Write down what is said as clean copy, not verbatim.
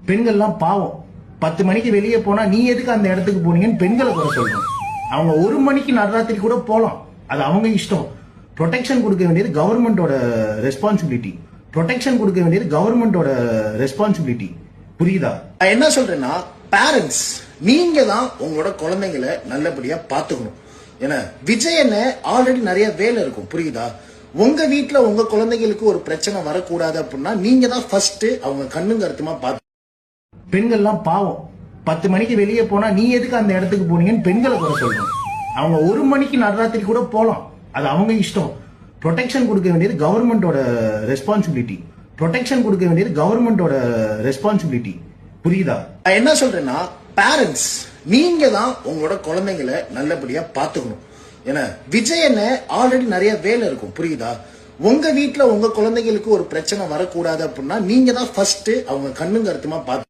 பெண்கள்லாம் பாவம் 10 மணிக்கு வெளியே போனா நீ எதுக்கு அந்த இடத்துக்கு போனீங்கன்னு பெண்களை குறை சொல்றோம். அவங்க 1 மணிக்கு நடுராத்திரி கூட போலாம், அது அவங்க இஷ்டம். ப்ரொடெக்ஷன் கொடுக்க வேண்டியது கவர்மெண்டோட ரெஸ்பான்சிபிலிட்டி. ப்ரொடெக்ஷன் கொடுக்க வேண்டியது கவர்மெண்டோட ரெஸ்பான்சிபிலிட்டி. புரியுதா? நான் என்ன சொல்றேன்னா, பேரண்ட்ஸ் நீங்க தான் உங்களோட குழந்தைங்களை நல்லபடியா பாத்துக்கணும். ஏன்னா விஜய் என்ன ஆல்ரெடி நிறைய வேலை இருக்கும், புரியுதா? உங்க வீட்டுல உங்க குழந்தைகளுக்கு ஒரு பிரச்சனை வரக்கூடாது அப்படின்னா நீங்க தான் ஃபர்ஸ்ட் அவங்க கண்ணும் கருத்துமா பார்த்து. பெண்கள்லாம் பாவம் 10 மணிக்கு வெளியே போனா நீ எதுக்கு அந்த இடத்துக்கு போனீங்கன்னு பெண்களை குறை சொல்றோம். அவங்க 1 மணிக்கு நடுராத்திரி கூட போலாம், அது அவங்க இஷ்டம். ப்ரொடெக்ஷன் கொடுக்க வேண்டியது கவர்மெண்டோட ரெஸ்பான்சிபிலிட்டி. ப்ரொடெக்ஷன் கொடுக்க வேண்டியது கவர்மெண்டோட ரெஸ்பான்சிபிலிட்டி. புரியுதா? நான் என்ன சொல்றேன்னா, பேரண்ட்ஸ் நீங்க தான் உங்களோட குழந்தைங்களை நல்லபடியா பாத்துக்கணும். ஏன்னா விஜய் என்ன ஆல்ரெடி நிறைய வேலை இருக்கும், புரியுதா? உங்க வீட்டுல உங்க குழந்தைகளுக்கு ஒரு பிரச்சனை வரக்கூடாது அப்படின்னா நீங்க தான் ஃபர்ஸ்ட் அவங்க கண்ணும் கருத்துமா பார்த்து.